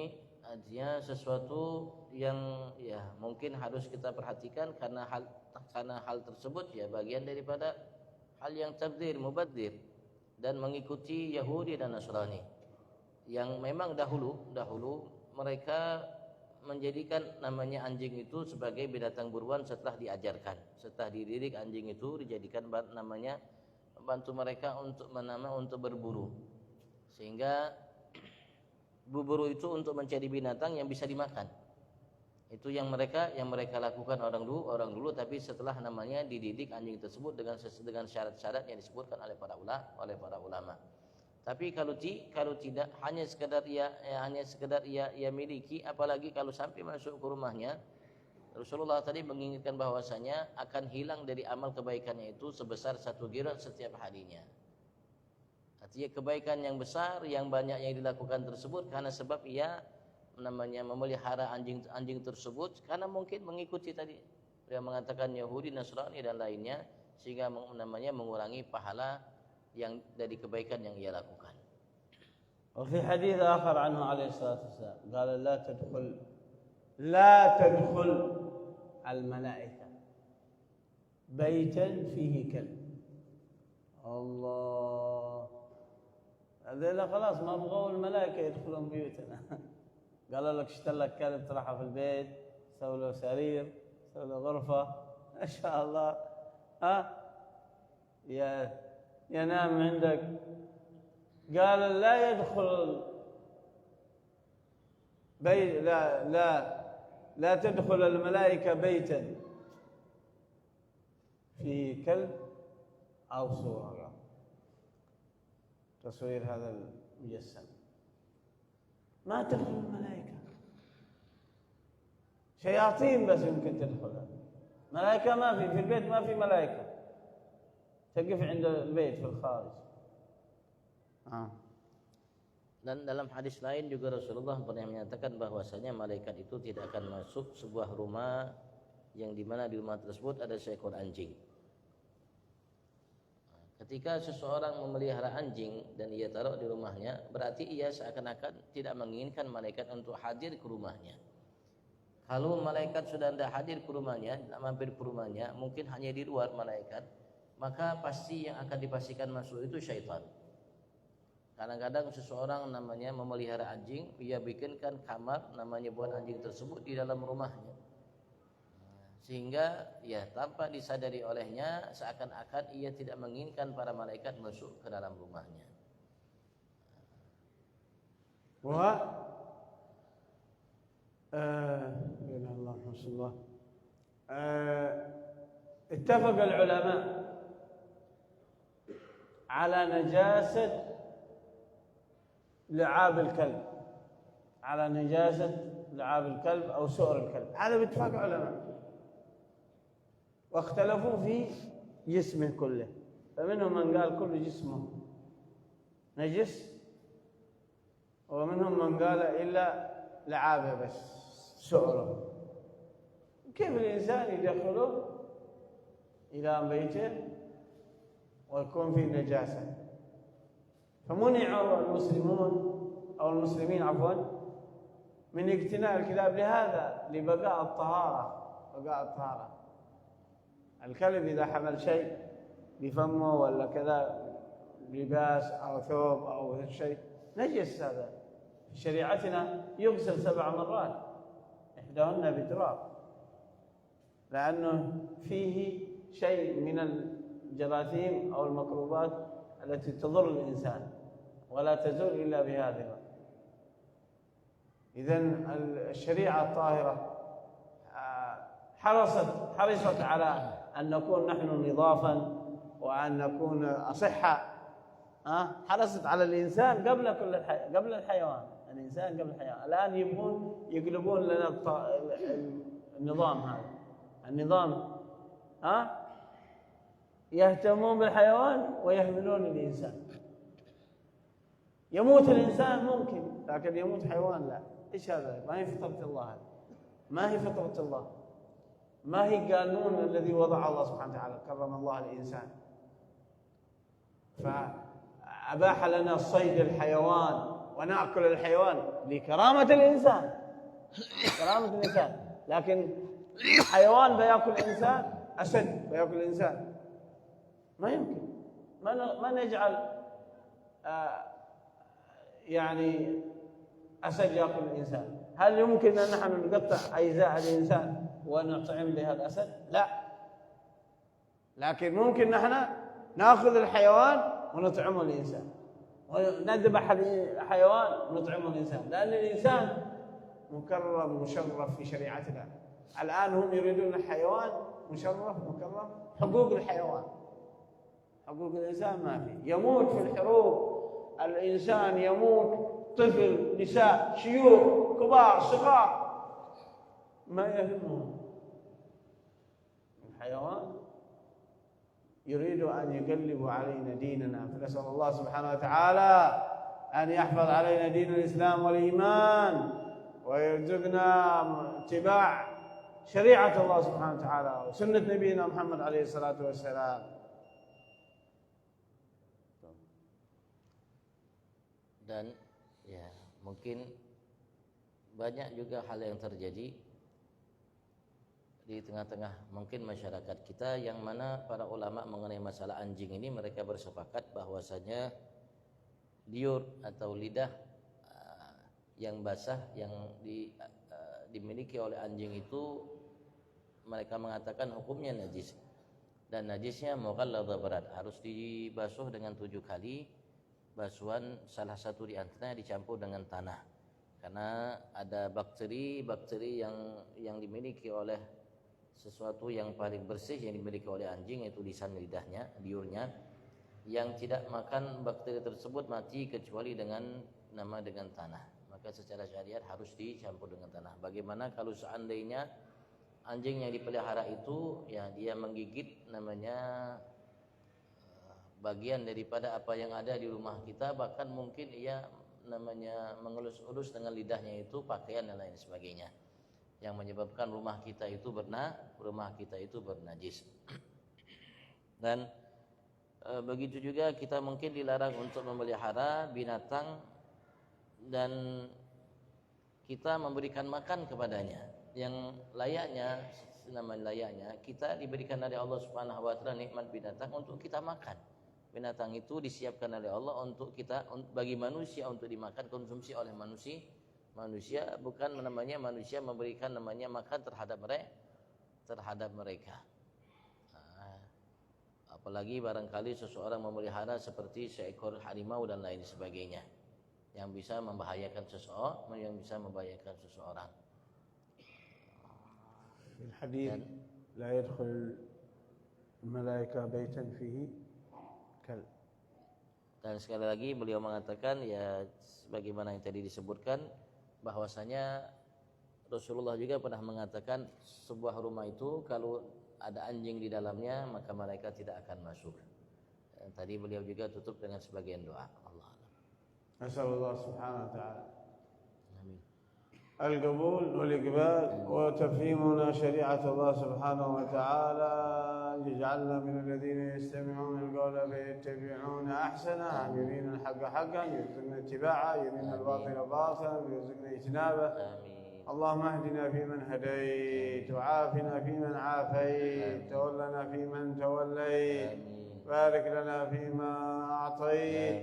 artinya sesuatu yang ya mungkin harus kita perhatikan karena hal tersebut ya bagian daripada hal yang tabdzir, mubadzir dan mengikuti Yahudi dan Nasrani yang memang dahulu mereka menjadikan namanya anjing itu sebagai binatang buruan setelah diajarkan, setelah dididik anjing itu dijadikan namanya bantu mereka untuk berburu, sehingga berburu itu untuk mencari binatang yang bisa dimakan. Itu yang mereka lakukan orang dulu, tapi setelah namanya dididik anjing tersebut dengan syarat-syarat yang disebutkan oleh para ulama. Tapi kalau tidak hanya sekedar ia miliki, apalagi kalau sampai masuk ke rumahnya, Rasulullah tadi mengingatkan bahwasanya akan hilang dari amal kebaikannya itu sebesar 1 qirat setiap harinya. Artinya kebaikan yang besar yang banyak yang dilakukan tersebut karena sebab ia memelihara anjing tersebut karena mungkin mengikuti tadi yang mengatakan Yahudi, Nasrani dan lainnya, sehingga mengurangi pahala yang dari kebaikan yang ia lakukan. وفي حديث آخر عنه عليه الصلاة والسلام قال لا تدخل الملائكة بيتا فيه كلب. الله، هذول خلاص ما بغوا الملائكة يدخلون بيوتنا. قالوا لك اشتري لك كلب ترحه في البيت، سوي له سرير، سوي له غرفة، ما شاء الله، ينام عندك. قال لا يدخل بيت، لا تدخل الملائكة بيتا في كلب أو صورة، تصوير هذا المجسم، ما تدخل الملائكة. شياطين بس يمكن تدخلها، ملائكة ما في البيت ما في ملائكة، تقف عند البيت في الخارج. Dan dalam hadis lain juga Rasulullah pernah menyatakan bahwasanya malaikat itu tidak akan masuk sebuah rumah yang dimana di rumah tersebut ada seekor anjing. Ketika seseorang memelihara anjing dan ia taruh di rumahnya, berarti ia seakan-akan tidak menginginkan malaikat untuk hadir ke rumahnya. Kalau malaikat sudah tidak hadir ke rumahnya, tidak mampir ke rumahnya, mungkin hanya di luar malaikat, maka pasti yang akan dipastikan masuk itu syaitan. Kadang-kadang seseorang namanya memelihara anjing, ia bikinkan kamar namanya buat anjing tersebut di dalam rumahnya. Sehingga ya tanpa disadari olehnya seakan-akan ia tidak menginginkan para malaikat masuk ke dalam rumahnya. اتفق العلماء على نجاسة لعاب الكلب، على نجاسة لعاب الكلب أو سؤر الكلب، هذا باتفاق علماء، واختلفوا في جسمه كله، فمنهم من قال كل جسمه نجس، ومنهم من قال إلا لعابه بس سؤره. كيف الإنسان يدخله إلى بيته ويكون فيه نجاسة؟ فمنع المسلمين من اقتناء الكلاب لهذا، لبقاء الطهارة. الكلب إذا حمل شيء بفمه ولا كذا، لباس أو ثوب أو شيء نجس، هذا في شريعتنا يغسل 7 مرات، إحداهن بتراب، لأنه فيه شيء من الجراثيم أو الميكروبات التي تضر الإنسان ولا تزول إلا بهذا. إذن الشريعة الطاهرة حرصت على أن نكون نحن نظافا وأن نكون أصحة. حرصت على الإنسان قبل الحيوان، الإنسان قبل الحيوان. الآن يقلبون لنا النظام هذا، النظام يهتمون بالحيوان ويهملون الإنسان. يموت الإنسان ممكن، لكن يموت حيوان لا. إيش هذا؟ ما هي فطرة الله هذا، ما هي فطرة الله، ما هي قانون الذي وضع الله سبحانه وتعالى. كرم الله الإنسان فأباح لنا صيد الحيوان ونأكل الحيوان لكرامة الإنسان، كرامة الإنسان. لكن حيوان بيأكل إنسان، أسد بيأكل إنسان، ما يمكن. ما نجعل يعني أسد يأكل الإنسان. هل يمكن أن نحن نقطع أجزاء الإنسان ونطعم بها الأسد؟ لا. لكن ممكن نحن نأخذ الحيوان ونطعمه الإنسان، ونذبح الحيوان ونطعمه الإنسان، لأن الإنسان مكرم مشرف في شريعتنا. الآن هم يريدون الحيوان مشرف مكرم. حقوق الحيوان، حقوق الإنسان ما في. يموت في الحروب الإنسان، يموت طفل، نساء، شيوخ، كبار، صغار، ما يهمهم. الحيوان يريد أن يقلب علينا ديننا، فنسأل الله سبحانه وتعالى أن يحفظ علينا دين الإسلام والإيمان، ويرزقنا اتباع شريعة الله سبحانه وتعالى وسنة نبينا محمد عليه الصلاة والسلام. Dan Mungkin banyak juga hal yang terjadi di tengah-tengah mungkin masyarakat kita, yang mana para ulama mengenai masalah anjing ini mereka bersepakat bahwasanya liur atau lidah yang basah yang dimiliki oleh anjing itu mereka mengatakan hukumnya najis, dan najisnya mughalladha berat, harus dibasuh dengan 7 kali basuhan, salah satu di antaranya dicampur dengan tanah, karena ada bakteri yang dimiliki oleh sesuatu yang paling bersih yang dimiliki oleh anjing, yaitu lisan lidahnya, liurnya, yang tidak makan bakteri tersebut mati kecuali dengan tanah. Maka secara syariat harus dicampur dengan tanah. Bagaimana kalau seandainya anjing yang dipelihara itu ya dia menggigit bagian daripada apa yang ada di rumah kita, bahkan mungkin ia mengelus-elus dengan lidahnya itu pakaian dan lain sebagainya, yang menyebabkan rumah kita itu bernajis. Dan begitu juga kita mungkin dilarang untuk memelihara binatang dan kita memberikan makan kepadanya yang layaknya kita diberikan oleh Allah Subhanahu wa taala nikmat binatang untuk kita makan. Binatang itu disiapkan oleh Allah untuk kita, bagi manusia untuk dimakan, konsumsi oleh manusia, bukan manusia memberikan makan terhadap mereka. Apalagi barangkali seseorang memelihara seperti seekor harimau dan lain sebagainya yang bisa membahayakan seseorang. الحديث لا يدخل الملائكة بيتا فيه كلب. Dan sekali lagi beliau mengatakan ya sebagaimana yang tadi disebutkan, bahwasanya Rasulullah juga pernah mengatakan sebuah rumah itu kalau ada anjing di dalamnya maka malaikat tidak akan masuk. Tadi beliau juga tutup dengan sebagian doa. Allah. Nasallallahu subhanahu wa ta'ala القبول والإقبال وتفهيمنا شريعة الله سبحانه وتعالى، يجعلنا من الذين يستمعون القول فيتبعون أحسنه، يرين الحق حقا يرزقنا اتباعه، يرين الباطل باطلا يرزقنا اجتنابه. اللهم اهدنا فيمن هديت، وعافنا فيمن عافيت، تولنا فيمن توليت، بارك لنا فيما أعطيت،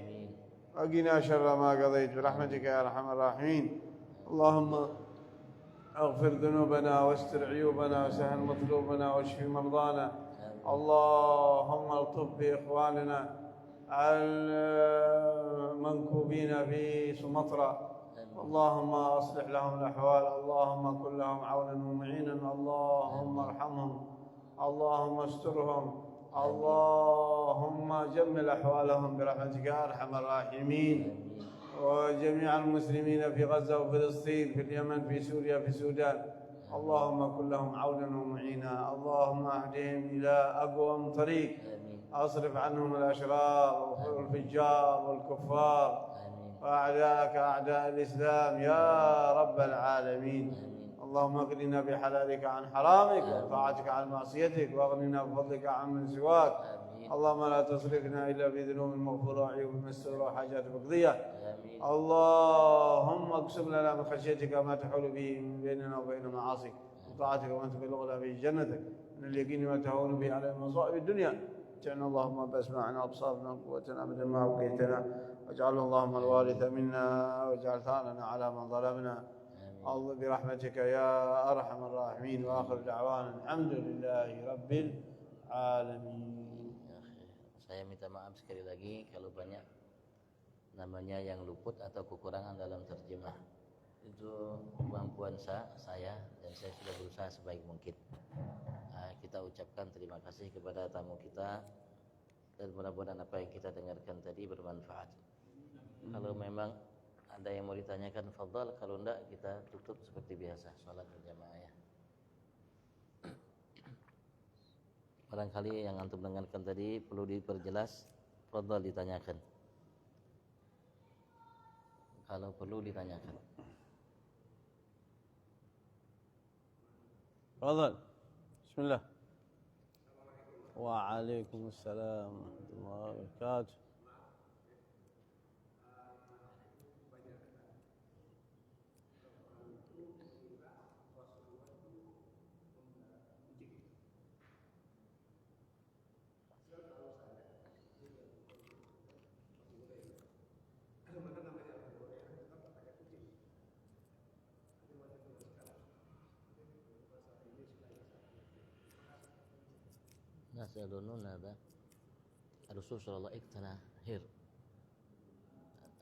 وقنا شر ما قضيت برحمتك يا أرحم الراحمين. اللهم اغفر ذنوبنا واستر عيوبنا وسهل مطلوبنا واشف مرضانا. اللهم الطف بإخواننا المنكوبين في سمطرة، اللهم اصلح لهم الأحوال، اللهم كن لهم عونا ومعينا، اللهم ارحمهم، اللهم استرهم، اللهم جمل أحوالهم برحمتك يا أرحم الراحمين. وجميع المسلمين في غزة وفلسطين، في اليمن، في سوريا، في السودان، اللهم كن لهم عونا ومعينا، اللهم اهدهم إلى أقوم طريق، أصرف عنهم الأشرار والفجار والكفار وأعداءك أعداء الإسلام يا رب العالمين. اللهم اغننا بحلالك عن حرامك وطاعتك عن معصيتك، واغننا بفضلك عن من سواك. اللهم لا تصرفنا إلا بذنوب مغفورة وعيوب مستورة وحاجات مقضية. اللهم اقسم لنا من خشيتك ما تحول به بيننا وبين معاصيك، وطاعتك ما تبلغنا به جنتك، من اليقين ما تهون به على مصائب الدنيا. اجعلنا اللهم بأسماعنا وأبصارنا وقوتنا أبدا ما أبقيتنا، واجعله اللهم الوارث منا، واجعل ثارنا على من ظلمنا، الله برحمتك يا أرحم الراحمين. وآخر دعوانا الحمد لله رب العالمين. Saya minta maaf sekali lagi kalau banyak yang luput atau kekurangan dalam terjemah. Itu kemampuan saya dan saya sudah berusaha sebaik mungkin. Kita ucapkan terima kasih kepada tamu kita dan mudah-mudahan apa yang kita dengarkan tadi bermanfaat. Kalau memang ada yang mau ditanyakan, fadhal. Kalau enggak, kita tutup seperti biasa, salat berjamaah ya. Barangkali yang antum dengarkan tadi perlu diperjelas, fadhal ditanyakan. Kalau perlu ditanyakan. Fadhal. Bismillah. Waalaikumsalam warahmatullahi wabarakatuh. الناس يظنون هذا الرسول صلى الله عليه وسلم اقتنى هر،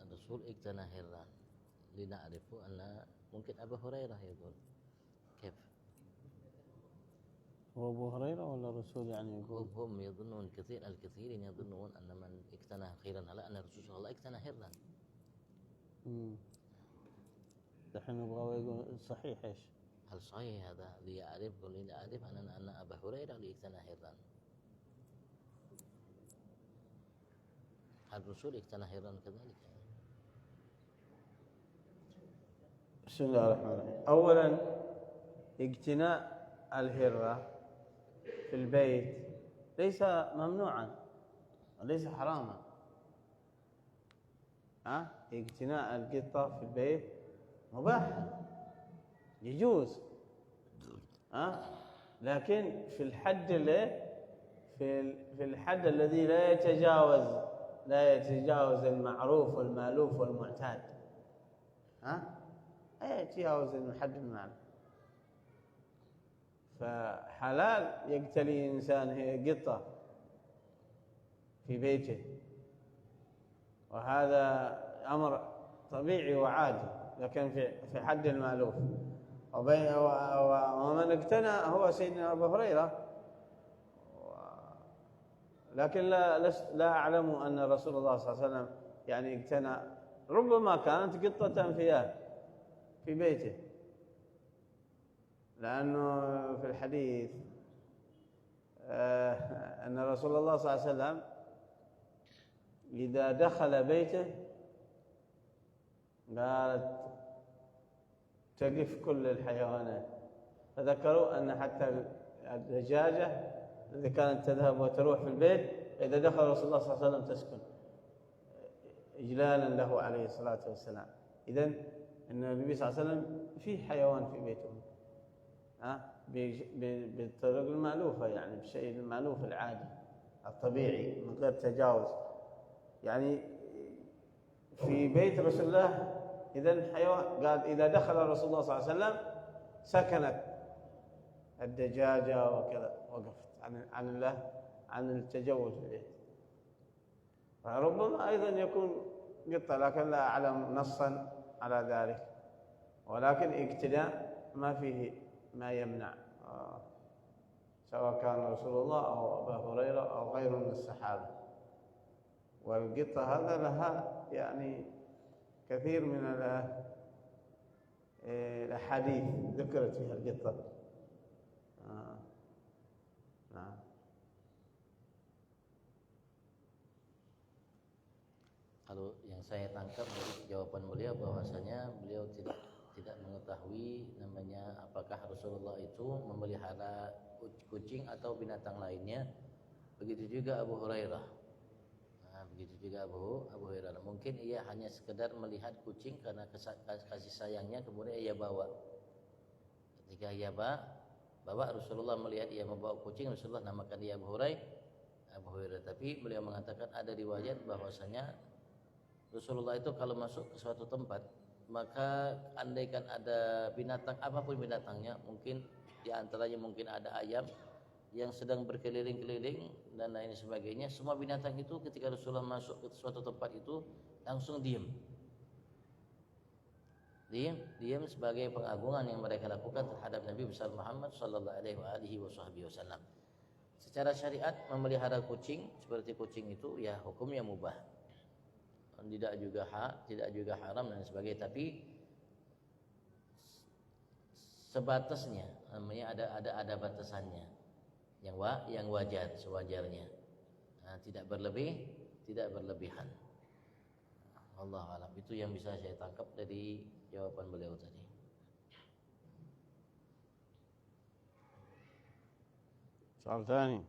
الرسول اقتنى هرا، لنعرف أن ممكن أبا هريرة يقول كيف هو أبو هريرة ولا الرسول يعني يقول؟ هم يظنون الكثيرين يظنون أن من اقتنى خيرا على أن الرسول صلى الله عليه وسلم اقتنى هرا. دحين نبغى يقول صحيح إيش؟ هل صحيح هذا؟ ليعرف أن أبا هريرة اقتنى هرا. هل الرسول اقتنى هرا كذلك؟ بسم الله الرحمن الرحيم. أولا اقتناء الهرة في البيت ليس ممنوعا وليس حراما. اقتناء القطة في البيت مباح يجوز، لكن في الحد في الحد الذي لا يتجاوز المعروف والمألوف والمعتاد، لا يتجاوز الحد المعروف. فحلال يقتلي إنسان قطة في بيته، وهذا أمر طبيعي وعادي، لكن في حد المألوف. ومن اقتنى هو سيدنا أبو هريرة، لكن لا أعلم أن رسول الله صلى الله عليه وسلم يعني اقتنى. ربما كانت قطة في بيته، لأنه في الحديث أن رسول الله صلى الله عليه وسلم إذا دخل بيته قالت تقف كل الحيوانات، فذكروا أن حتى الدجاجة التي كانت تذهب وتروح في البيت إذا دخل رسول الله صلى الله عليه وسلم تسكن إجلالا له عليه الصلاة والسلام. إذن أن النبي صلى الله عليه وسلم في حيوان في بيته بالطرق المألوفة، يعني بالشيء المألوف العادي الطبيعي من غير تجاوز. يعني في بيت رسول الله إذن حيوان، قال إذا دخل رسول الله صلى الله عليه وسلم سكنت الدجاجة وكذا، وقفت عن التجول في البيت. فربما أيضا يكون قطة، لكن لا أعلم نصا على ذلك، ولكن اقتداء ما فيه ما يمنع، سواء كان رسول الله أو أبا هريرة أو غيره من الصحابة. والقطة هذا لها يعني كثير من الأحاديث ذكرت فيها القطة. نعم. Kalau yang saya tangkap dari jawaban beliau bahwasanya beliau tidak mengetahui namanya apakah Rasulullah itu memelihara kucing atau binatang lainnya. Begitu juga Abu Hurairah. Begitu juga Abu Hurairah. Mungkin ia hanya sekedar melihat kucing karena kasih sayangnya, kemudian ia bawa. Ketika ia bawa Rasulullah melihat ia membawa kucing, Rasulullah namakan dia Abu Hurairah. Tapi beliau mengatakan ada riwayat bahwasanya Rasulullah itu kalau masuk ke suatu tempat, maka andaikan ada binatang apapun binatangnya, mungkin di antaranya mungkin ada ayam yang sedang berkeliling-keliling dan lain sebagainya, semua binatang itu ketika Rasulullah masuk ke suatu tempat itu langsung diam sebagai pengagungan yang mereka lakukan terhadap Nabi besar Muhammad sallallahu alaihi wasallam. Secara syariat memelihara kucing seperti kucing itu ya hukumnya mubah, tidak juga haram dan sebagainya, tapi sebatasnya, namanya ada batasannya yang wajar, sewajarnya, tidak berlebihan. Allah alam, itu yang bisa saya tangkap dari jawaban beliau tadi. Soal ثاني.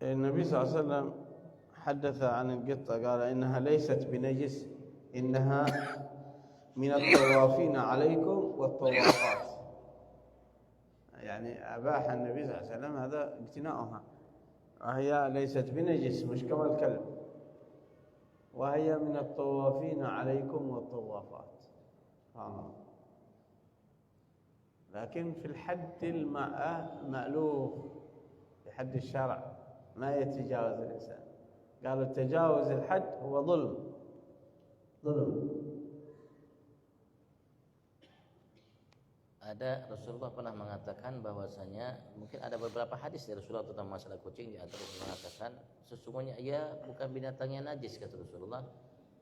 النبي صلى الله عليه وسلم حدث عن القطة، قال إنها ليست بنجس، إنها من الطوافين عليكم والطوافات. يعني أباح النبي صلى الله عليه وسلم هذا اقتناؤها، وهي ليست بنجس، مش كما الكلب، وهي من الطوافين عليكم والطوافات. لكن في الحد المألوف في حد الشرع ما يتجاوز الإنسان. قالوا تجاوز الحد هو ظلم. Ada Rasulullah pernah mengatakan bahwasanya mungkin ada beberapa hadis dari Rasulullah tentang masalah kucing, di antaranya mengatakan sesungguhnya ia bukan binatang yang najis, kata Rasulullah.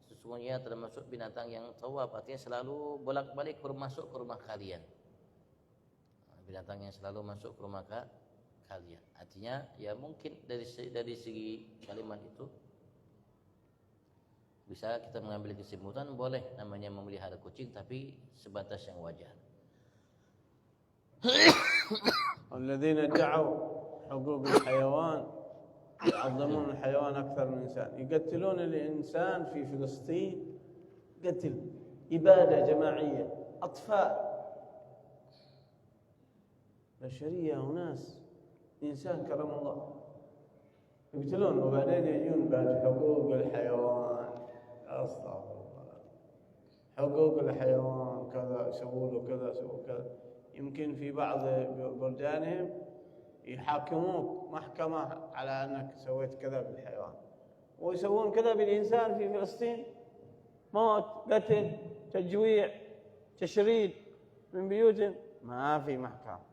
Sesungguhnya ia termasuk binatang yang tawab, artinya selalu bolak-balik masuk ke rumah kalian. Binatang yang selalu masuk ke rumah kalian. Artinya ya mungkin dari segi kalimat itu bisa kita mengambil kesimpulan boleh namanya memelihara kucing, tapi sebatas yang wajar. الذين ادعوا حقوق الحيوان يعظمون الحيوان أكثر من الإنسان، يقتلون الإنسان في فلسطين قتل، إبادة جماعية، أطفال، بشرية وناس، إنسان كرم الله يقتلون، وبعدين يجون بعد حقوق الحيوان. أستغفر الله، حقوق الحيوان كذا يسووا له كذا يسووا كذا. يمكن في بعض بلدانهم يحاكموك محكمة على أنك سويت كذا بالحيوان، ويسوون كذا بالإنسان في فلسطين، موت، قتل، تجويع، تشريد من بيوتهم، ما في محكمة.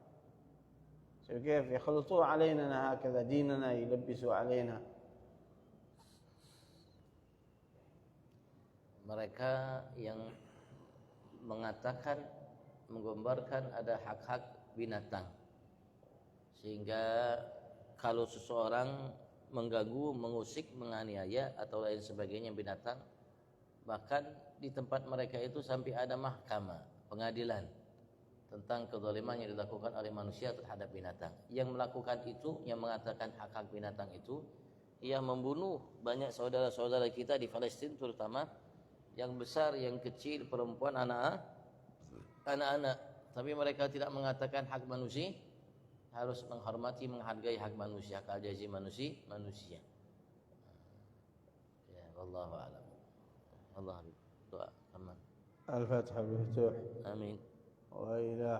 كيف يخلطوا علينا هكذا، ديننا يلبسوا علينا. Mereka yang mengatakan, menggambarkan ada hak-hak binatang, sehingga kalau seseorang mengganggu, mengusik, menganiaya atau lain sebagainya binatang, bahkan di tempat mereka itu sampai ada mahkamah, pengadilan tentang kezaliman yang dilakukan oleh manusia terhadap binatang. Yang melakukan itu, yang mengatakan hak-hak binatang itu, ia membunuh banyak saudara-saudara kita di Palestina, terutama yang besar, yang kecil, perempuan, anak-anak. Tapi mereka tidak mengatakan hak manusia, harus menghormati, menghargai hak manusia, hak asasi manusia. Ya, wallahu a'lam. Allah doa aman. الفاتحة بالفتوح. Amin. وإلى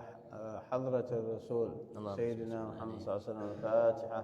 حضرة الرسول سيدنا محمد صلى الله عليه وسلم الفاتحة.